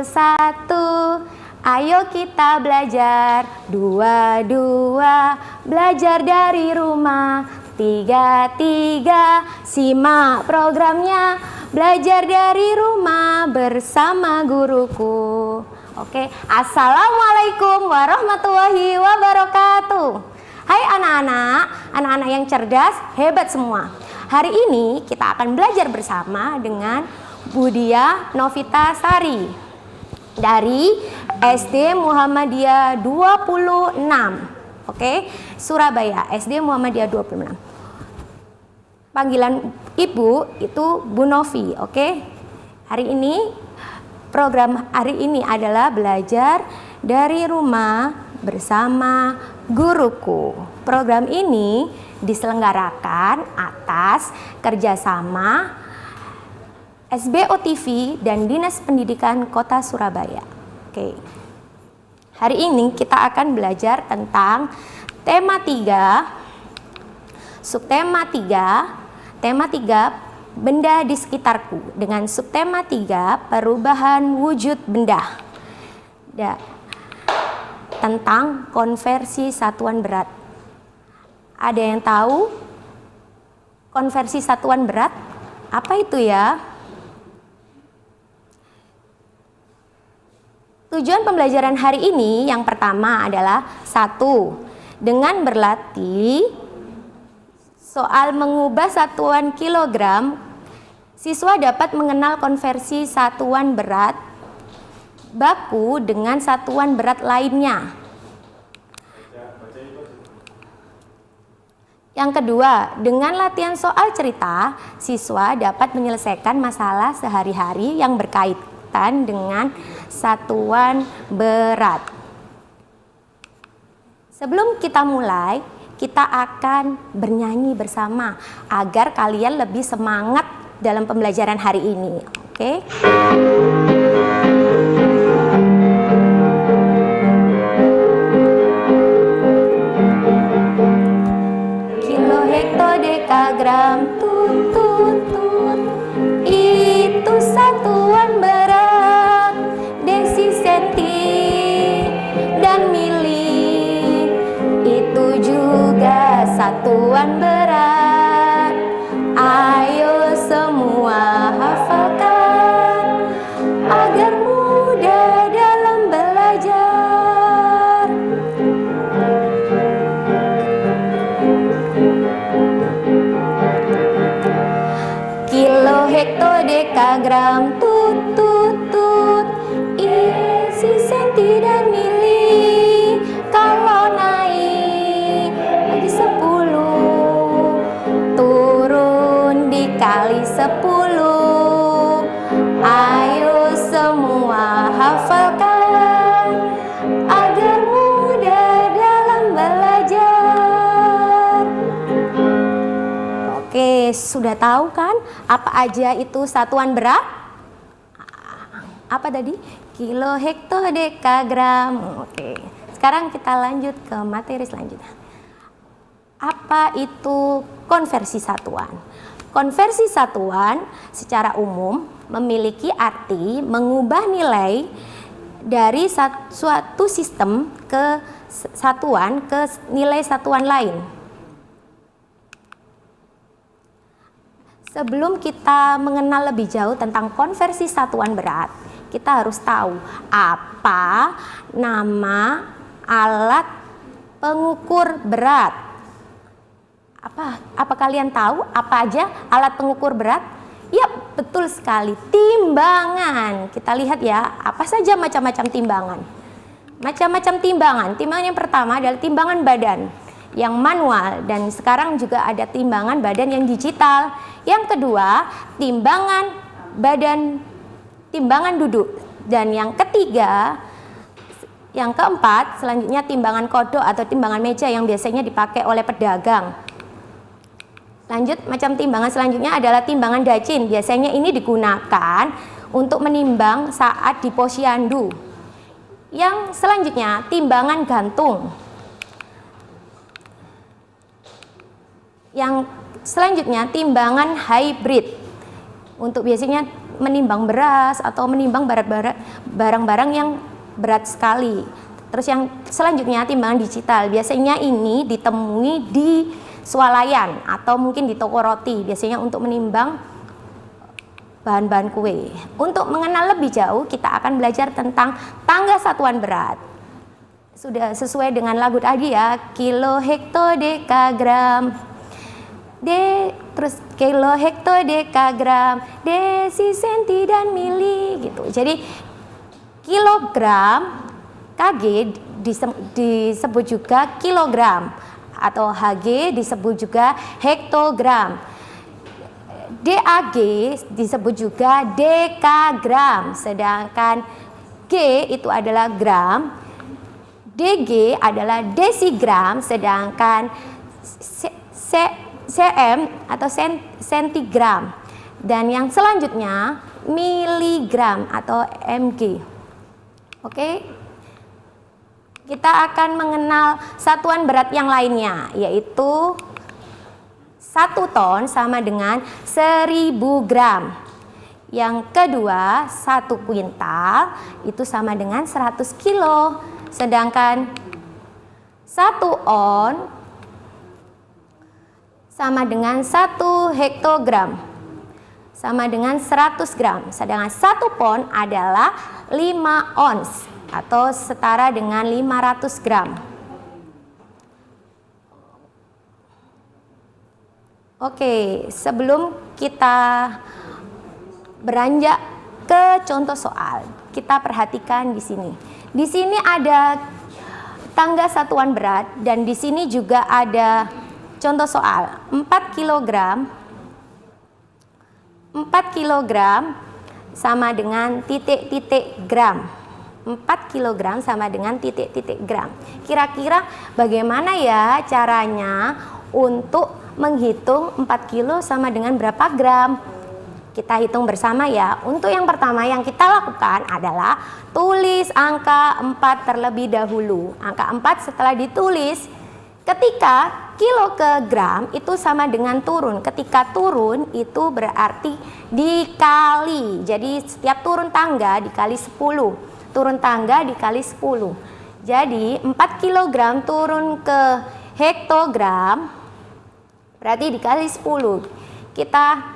Satu, ayo kita belajar. Dua, belajar dari rumah. Tiga, simak programnya. Belajar dari rumah bersama guruku. Oke, assalamualaikum warahmatullahi wabarakatuh. Hai anak-anak yang cerdas, hebat semua. Hari ini kita akan belajar bersama dengan Budia Novita Sari dari SD Muhammadiyah 26. Oke, Surabaya, SD Muhammadiyah 26. Panggilan ibu itu Bu Novi. Oke, program hari ini adalah belajar dari rumah bersama guruku. Program ini diselenggarakan atas kerjasama SBO TV dan Dinas Pendidikan Kota Surabaya. Oke. Hari ini kita akan belajar tentang tema 3, subtema 3, tema 3 benda di sekitarku dengan subtema 3 perubahan wujud benda. Tentang konversi satuan berat. Ada yang tahu konversi satuan berat? Apa itu ya? Tujuan pembelajaran hari ini yang pertama adalah 1. Dengan berlatih soal mengubah satuan kilogram, siswa dapat mengenal konversi satuan berat baku dengan satuan berat lainnya. Yang kedua, dengan latihan soal cerita, siswa dapat menyelesaikan masalah sehari-hari yang berkaitan dengan satuan berat. Sebelum kita mulai, kita akan bernyanyi bersama agar kalian lebih semangat dalam pembelajaran hari ini. Oke? Kilo, hekto, dekagram, tut, itu satuan berat. Desi, senti, dan mili, itu juga satuan berat. Ayo semua hafalkan agar mudah dalam belajar. Kilo, hekto, dekagram, tut, isi, senti, dan mili. Kalau naik lagi 10, turun dikali 10. Ayo semua hafalkan agar mudah dalam belajar. Oke, sudah tahu kan apa aja itu satuan berat? Apa tadi? Kilo, hekto, dekagram. Oke. Sekarang kita lanjut ke materi selanjutnya. Apa itu konversi satuan? Konversi satuan secara umum memiliki arti mengubah nilai dari suatu sistem ke satuan ke nilai satuan lain. Sebelum kita mengenal lebih jauh tentang konversi satuan berat, kita harus tahu apa nama alat pengukur berat. Apa kalian tahu apa aja alat pengukur berat? Ya, betul sekali, timbangan. Kita lihat ya, apa saja macam-macam timbangan. Macam-macam timbangan. Timbangan yang pertama adalah timbangan badan yang manual, dan sekarang juga ada timbangan badan yang digital. Yang kedua, timbangan duduk, dan yang keempat selanjutnya timbangan kodok atau timbangan meja yang biasanya dipakai oleh pedagang. Lanjut, macam timbangan selanjutnya adalah timbangan dacin. Biasanya ini digunakan untuk menimbang saat di posyandu. Yang selanjutnya timbangan gantung. Yang selanjutnya timbangan hybrid. Untuk biasanya menimbang beras atau menimbang barang-barang yang berat sekali. Terus yang selanjutnya timbangan digital. Biasanya ini ditemui di swalayan atau mungkin di toko roti. Biasanya untuk menimbang bahan-bahan kue. Untuk mengenal lebih jauh, kita akan belajar tentang tangga satuan berat. Sudah sesuai dengan lagu tadi ya, kilo, hekto, dekagram. Terus kilo, hekto, dekagram, desi, senti, dan mili gitu. Jadi kilogram Kg disebut juga kilogram atau Hg disebut juga hektogram. DAG disebut juga dekagram, sedangkan G itu adalah gram, DG adalah desigram, sedangkan cm atau sentigram, dan yang selanjutnya miligram atau mg. Oke, kita akan mengenal satuan berat yang lainnya, yaitu 1 ton sama dengan 1000 gram. Yang kedua, 1 kuintal itu sama dengan 100 kilo. Sedangkan 1 on sama dengan 1 hektogram, sama dengan 100 gram. Sedangkan 1 pon adalah 5 ons atau setara dengan 500 gram. Oke, sebelum kita beranjak ke contoh soal, kita perhatikan di sini. Di sini ada tangga satuan berat dan di sini juga ada contoh soal. 4 kilogram sama dengan titik-titik gram. 4 kilogram sama dengan titik-titik gram. Kira-kira bagaimana ya caranya untuk menghitung 4 kilo sama dengan berapa gram? Kita hitung bersama ya. Untuk yang pertama yang kita lakukan adalah tulis angka 4 terlebih dahulu. Angka 4 setelah ditulis, ketika kilo ke gram itu sama dengan turun. Ketika turun itu berarti dikali. Jadi setiap turun tangga dikali 10. Turun tangga dikali 10. Jadi 4 kg turun ke hektogram berarti dikali 10. Kita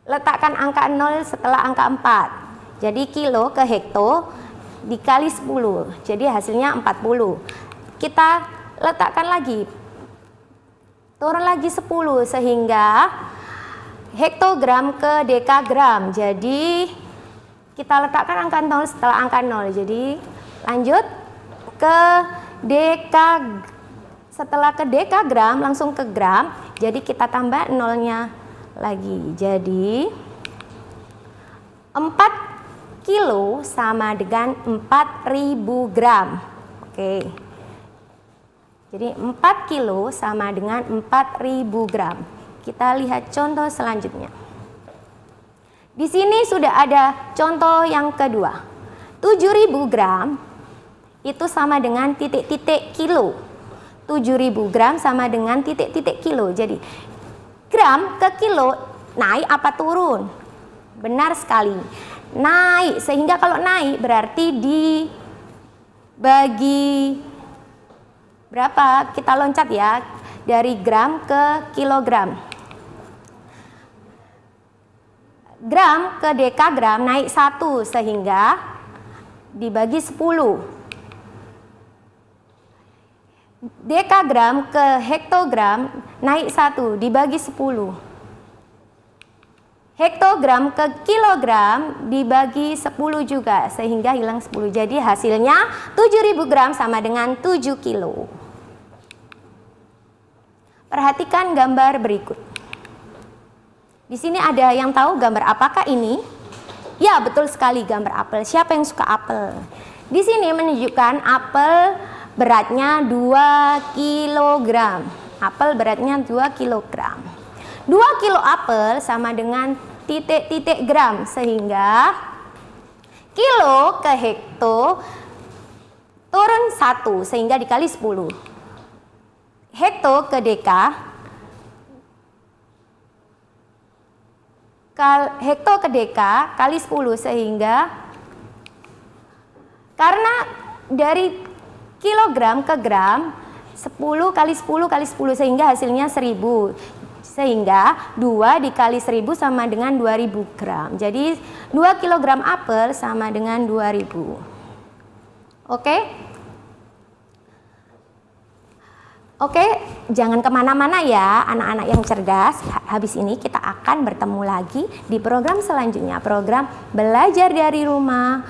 letakkan angka 0 setelah angka 4. Jadi kilo ke hekto dikali 10. Jadi hasilnya 40. Kita letakkan lagi. Turun lagi 10 sehingga hektogram ke dekagram. Jadi kita letakkan angka 0 setelah angka 0. Jadi lanjut ke setelah ke dekagram langsung ke gram. Jadi kita tambah nolnya lagi. Jadi 4 kilo sama dengan 4000 gram. Oke. Jadi 4 kilo sama dengan 4000 gram. Kita lihat contoh selanjutnya. Di sini sudah ada contoh yang kedua. 7000 gram itu sama dengan titik-titik kilo. 7000 gram sama dengan titik-titik kilo. Jadi gram ke kilo naik apa turun? Benar sekali. Naik, sehingga kalau naik berarti dibagi berapa? Kita loncat ya, dari gram ke kilogram. Gram ke dekagram naik 1 sehingga dibagi 10. Dekagram ke hektogram naik 1 dibagi 10. Hektogram ke kilogram dibagi 10 juga sehingga hilang 10. Jadi hasilnya 7000 gram sama dengan 7 kilo. Perhatikan gambar berikut. Di sini ada yang tahu gambar apakah ini? Ya, betul sekali, gambar apel. Siapa yang suka apel? Di sini menunjukkan apel beratnya 2 kg. Apel beratnya 2 kg. 2 kilo apel sama dengan titik-titik gram sehingga kilo ke hekto turun 1 sehingga dikali 10. Hekto ke deka hekto ke deka kali 10 sehingga karena dari kilogram ke gram 10 kali 10 kali 10 sehingga hasilnya 1000. Sehingga 2 dikali 1000 sama dengan 2000 gram. Jadi 2 kilogram apel sama dengan 2000. Oke? Oke, jangan kemana-mana ya anak-anak yang cerdas. Habis ini kita akan bertemu lagi di program selanjutnya. Program belajar dari rumah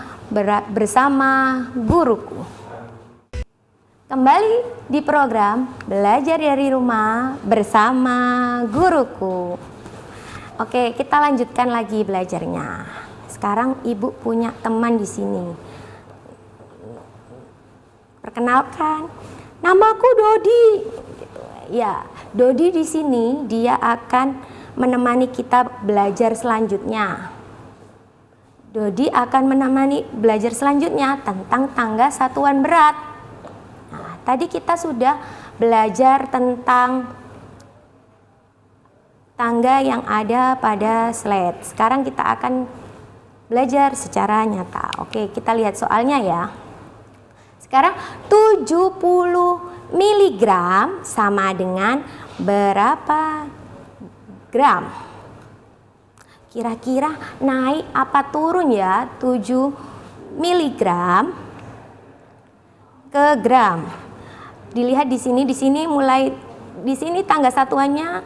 bersama guruku. Kembali di program belajar dari rumah bersama guruku. Oke, kita lanjutkan lagi belajarnya. Sekarang ibu punya teman di sini. Perkenalkan, namaku Dodi. Ya, Dodi di sini dia akan menemani kita belajar selanjutnya. Dodi akan menemani belajar selanjutnya tentang tangga satuan berat. Tadi kita sudah belajar tentang tangga yang ada pada slide. Sekarang kita akan belajar secara nyata. Oke, kita lihat soalnya ya. Sekarang 70 mg sama dengan berapa gram? Kira-kira naik apa turun ya? 7 mg ke gram. Dilihat di sini mulai di sini tangga satuannya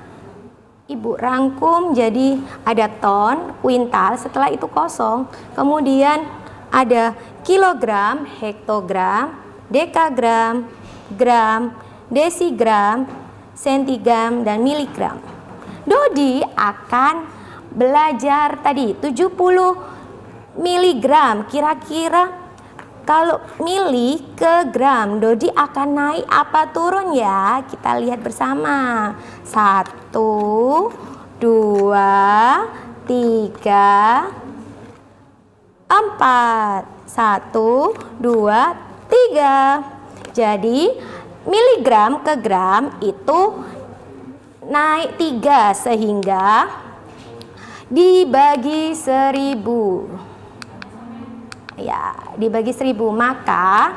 ibu rangkum jadi ada ton, kuintal, setelah itu kosong. Kemudian ada kilogram, hektogram, dekagram, gram, desigram, sentigram, dan miligram. Dodi akan belajar tadi 70 miligram. Kira-kira kalau mili ke gram, Dodi akan naik apa turun ya? Kita lihat bersama. 1, 2, 3, 4. 1, 2, 3. Jadi miligram ke gram itu naik 3 sehingga dibagi 1000. Ya, dibagi 1000, maka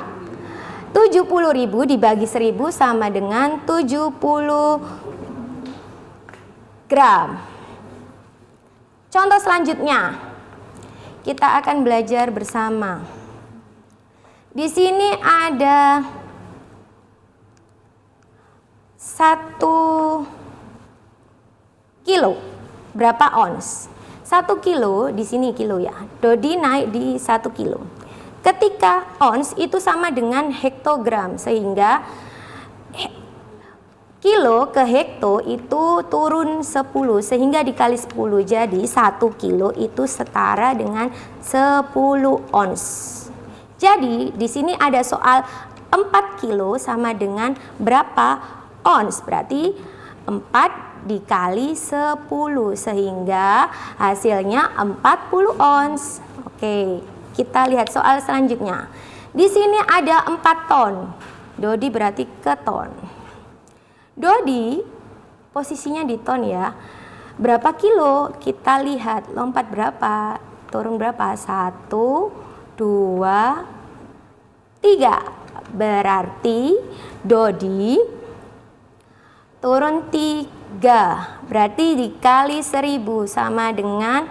70.000 dibagi 1000 sama dengan 70 gram. Contoh selanjutnya, kita akan belajar bersama. Di sini ada 1 kilo. Berapa ons? 1 kilo, di sini kilo ya. Dodi naik di 1 kilo. Ketika ons itu sama dengan hektogram, sehingga kilo ke hekto itu turun 10, sehingga dikali 10. Jadi 1 kilo itu setara dengan 10 ons. Jadi di sini ada soal 4 kilo sama dengan berapa ons? Berarti 4 dikali 10 sehingga hasilnya 40 ons. Oke, kita lihat soal selanjutnya. Di sini ada 4 ton. Dodi berarti ke ton. Dodi posisinya di ton ya. Berapa kilo? Kita lihat lompat berapa, turun berapa? 1, 2, 3. Berarti Dodi turun 3. Berarti dikali 1000 sama dengan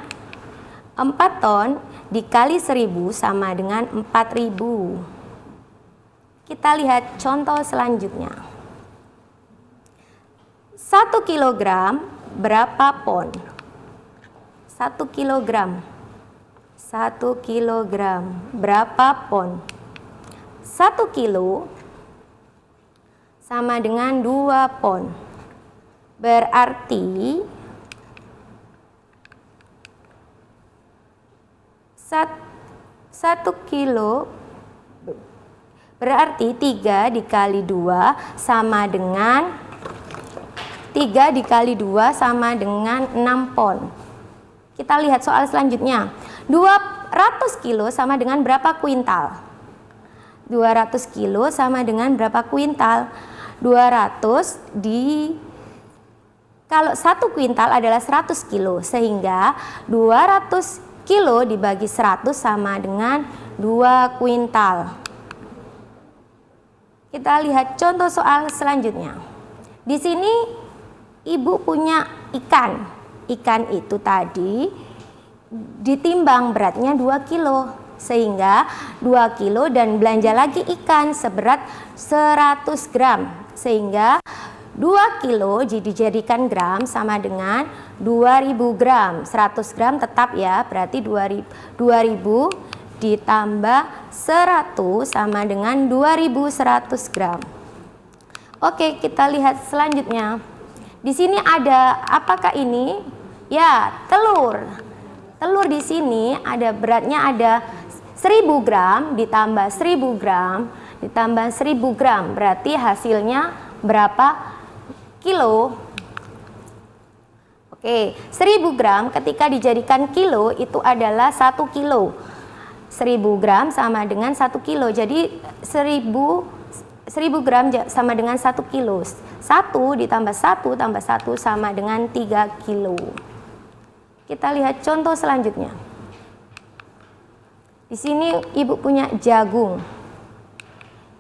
4 ton dikali 1000 sama dengan 4000. Kita lihat contoh selanjutnya. 1 kilogram berapa pon? 1 kilogram. 1 kilogram berapa pon? 1 kilo sama dengan 2 pon. Berarti 1 kilo berarti 3 dikali 2 sama dengan 3 dikali 2 sama dengan 6 pon. Kita lihat soal selanjutnya. 200 kilo sama dengan berapa kuintal? 200 kilo sama dengan berapa kuintal? 200 dikali Kalau 1 kuintal adalah 100 kilo, sehingga 200 kilo dibagi 100 sama dengan 2 kuintal. Kita lihat contoh soal selanjutnya. Di sini ibu punya ikan. Ikan itu tadi ditimbang beratnya 2 kilo, sehingga 2 kilo dan belanja lagi ikan seberat 100 gram, sehingga 2 kilo dijadikan gram sama dengan 2000 gram. 100 gram tetap ya, berarti 2000 ditambah 100 sama dengan 2100 gram. Oke, kita lihat selanjutnya. Di sini ada, apakah ini? Ya, telur. Telur di sini ada beratnya ada 1000 gram ditambah 1000 gram ditambah 1000 gram. Berarti hasilnya berapa kilo? Oke, 1000 gram ketika dijadikan kilo itu adalah 1 kilo. 1000 gram sama dengan 1 kilo. Jadi 1000 gram sama dengan 1 kilo. 1 ditambah 1 tambah 1 sama dengan 3 kilo. Kita lihat contoh selanjutnya. Di sini ibu punya jagung.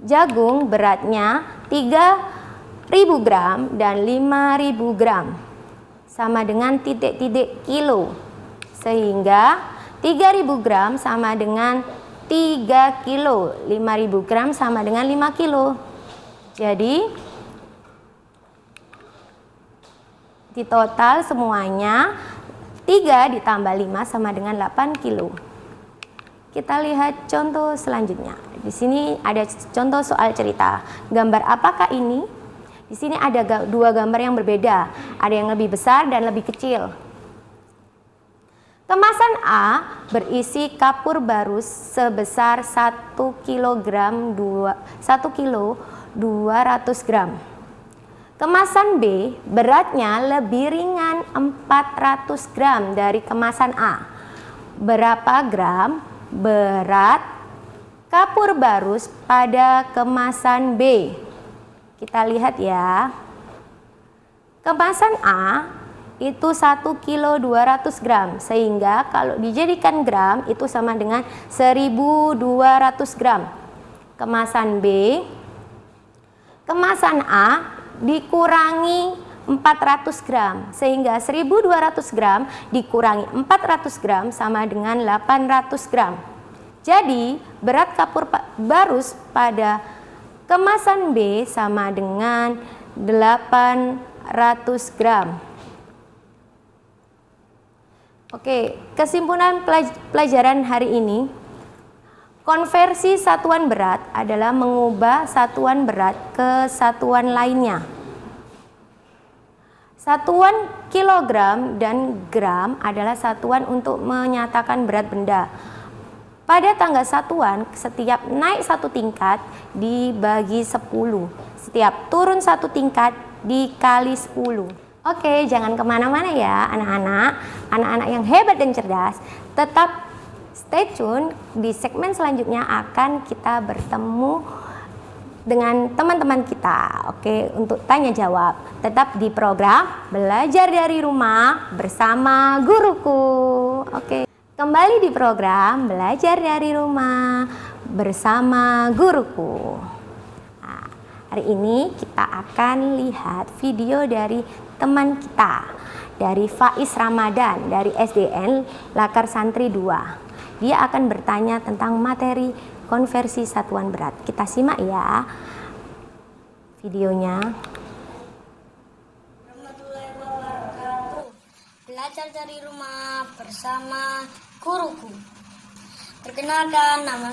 Jagung beratnya 3000 gram dan 5000 gram sama dengan titik-titik kilo, sehingga 3000 gram sama dengan 3 kilo, 5000 gram sama dengan 5 kilo. Jadi di total semuanya 3 ditambah 5 sama dengan 8 kilo. Kita lihat contoh selanjutnya. Di sini ada contoh soal cerita. Gambar apakah ini? Di sini ada 2 gambar yang berbeda. Ada yang lebih besar dan lebih kecil. Kemasan A berisi kapur barus sebesar 1 kilo 200 gram. Kemasan B beratnya lebih ringan 400 gram dari kemasan A. Berapa gram berat kapur barus pada kemasan B? Kita lihat ya. Kemasan A itu 1 kilo 200 gram, sehingga kalau dijadikan gram itu sama dengan 1200 gram. Kemasan B, kemasan A dikurangi 400 gram, sehingga 1200 gram dikurangi 400 gram sama dengan 800 gram. Jadi berat kapur barus pada kemasan B sama dengan 800 gram. Oke, kesimpulan pelajaran hari ini, konversi satuan berat adalah mengubah satuan berat ke satuan lainnya. Satuan kilogram dan gram adalah satuan untuk menyatakan berat benda. Pada tangga satuan, setiap naik 1 tingkat dibagi 10. Setiap turun 1 tingkat dikali 10. Oke, jangan kemana-mana ya anak-anak. Anak-anak yang hebat dan cerdas, tetap stay tune. Di segmen selanjutnya akan kita bertemu dengan teman-teman kita. Oke, untuk tanya jawab. Tetap di program Belajar dari Rumah bersama Guruku. Oke. Kembali di program Belajar dari Rumah bersama Guruku. Nah, hari ini kita akan lihat video dari teman kita, dari Faiz Ramadan dari SDN Lakar Santri 2. Dia akan bertanya tentang materi konversi satuan berat. Kita simak ya videonya. Belajar dari rumah bersama Guruku. Perkenalkan, nama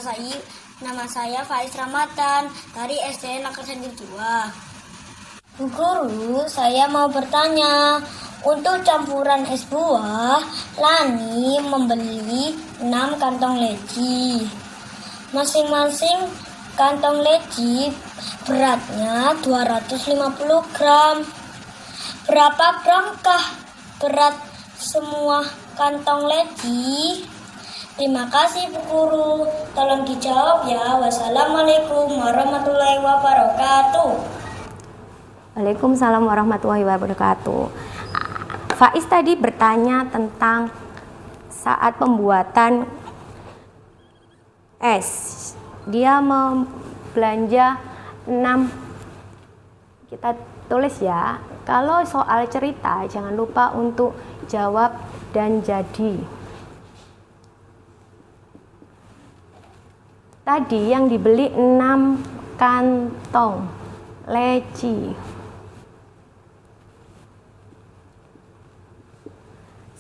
saya Faiz Ramadan dari SDN Lakar Santri 2. Bu Guru, saya mau bertanya, untuk campuran es buah, Lani membeli 6 kantong leci. Masing-masing kantong leci beratnya 250 gram. Berapa gramkah berat semua kantong leci? Terima kasih Bu Guru, tolong dijawab ya. Wassalamualaikum warahmatullahi wabarakatuh. Waalaikumsalam warahmatullahi wabarakatuh. Faiz tadi bertanya tentang saat pembuatan es. Dia belanja 6, kita tulis ya. Kalau soal cerita jangan lupa untuk jawab dan jadi. Tadi yang dibeli 6 kantong leci.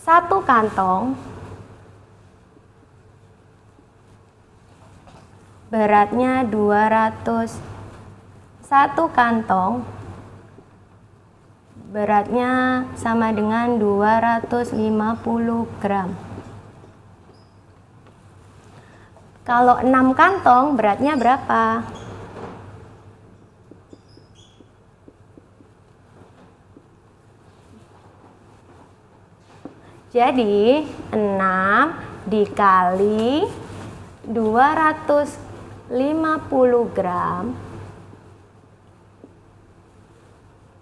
1 kantong beratnya 200. 1 kantong beratnya sama dengan 250 gram. Kalau 6 kantong beratnya berapa? Jadi 6 dikali 250 gram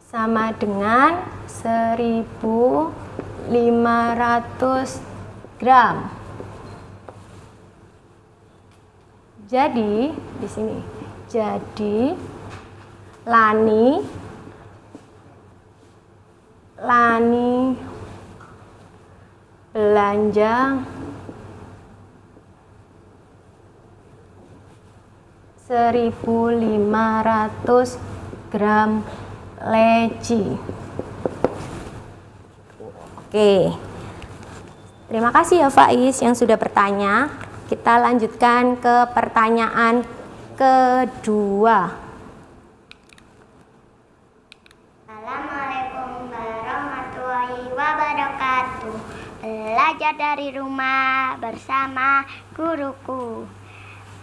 sama dengan 1.500 gram. Jadi di sini, jadi Lani belanja 1.500 gram leci. Oke, terima kasih ya Faiz yang sudah bertanya. Kita lanjutkan ke pertanyaan kedua. Assalamualaikum warahmatullahi wabarakatuh. Belajar dari rumah bersama guruku.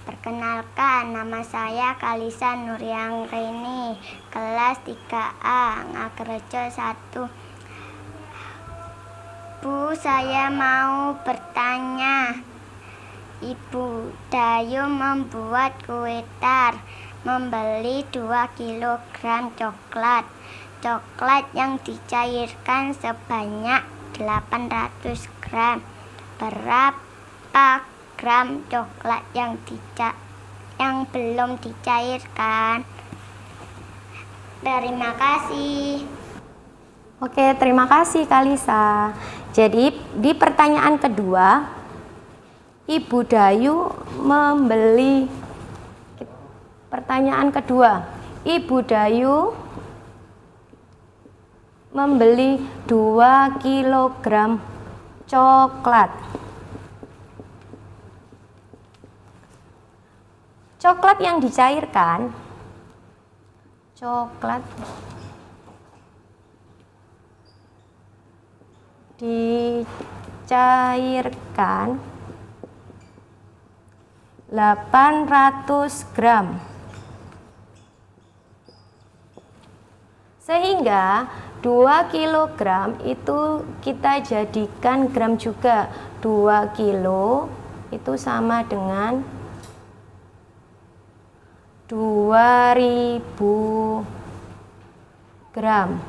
Perkenalkan, nama saya Kalisa Nuryangrini, kelas 3A, Ngakerejo 1. Bu, saya mau bertanya. Ibu Dayu membuat kue tar, membeli 2 kilogram coklat. Coklat yang dicairkan sebanyak 800 gram. Berapa gram coklat yang belum dicairkan? Terima kasih. Oke, terima kasih Kalisa. Jadi di pertanyaan kedua, Ibu Dayu membeli, pertanyaan kedua, Ibu Dayu membeli 2 kilogram coklat. Coklat yang dicairkan, coklat dicairkan 800 gram. Sehingga 2 kilogram itu kita jadikan gram juga. 2 kilo itu sama dengan 2000 gram.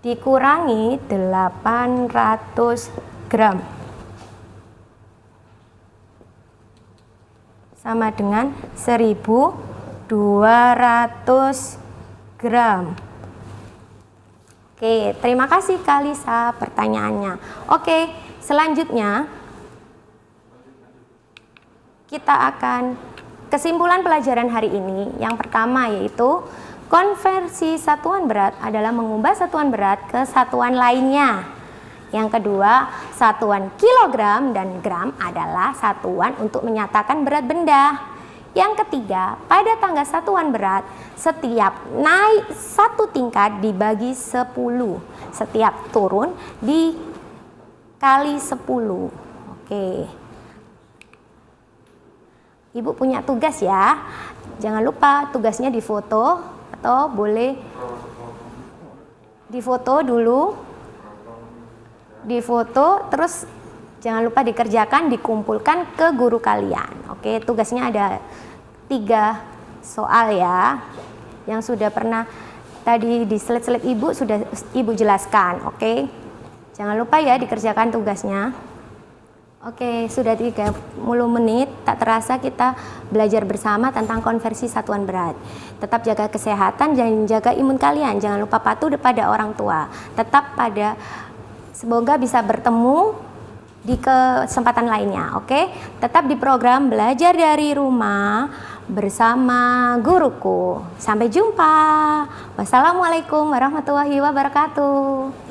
Dikurangi 800 gram. Sama dengan 1.200 gram. Oke, terima kasih Kalisa pertanyaannya. Oke, selanjutnya kita akan kesimpulan pelajaran hari ini. Yang pertama yaitu konversi satuan berat adalah mengubah satuan berat ke satuan lainnya. Yang kedua, satuan kilogram dan gram adalah satuan untuk menyatakan berat benda. Yang ketiga, pada tangga satuan berat, setiap naik 1 tingkat dibagi 10. Setiap turun dikali 10. Oke. Ibu punya tugas ya. Jangan lupa tugasnya difoto atau boleh difoto dulu. Difoto terus jangan lupa dikerjakan, dikumpulkan ke guru kalian. Oke, tugasnya ada 3 soal ya. Yang sudah pernah tadi di slide-slide Ibu sudah Ibu jelaskan, oke? Jangan lupa ya dikerjakan tugasnya. Oke, sudah 30 menit, tak terasa kita belajar bersama tentang konversi satuan berat. Tetap jaga kesehatan dan jaga imun kalian. Jangan lupa patuh pada orang tua. Semoga bisa bertemu di kesempatan lainnya, oke? Tetap di program belajar dari rumah bersama guruku. Sampai jumpa. Wassalamualaikum warahmatullahi wabarakatuh.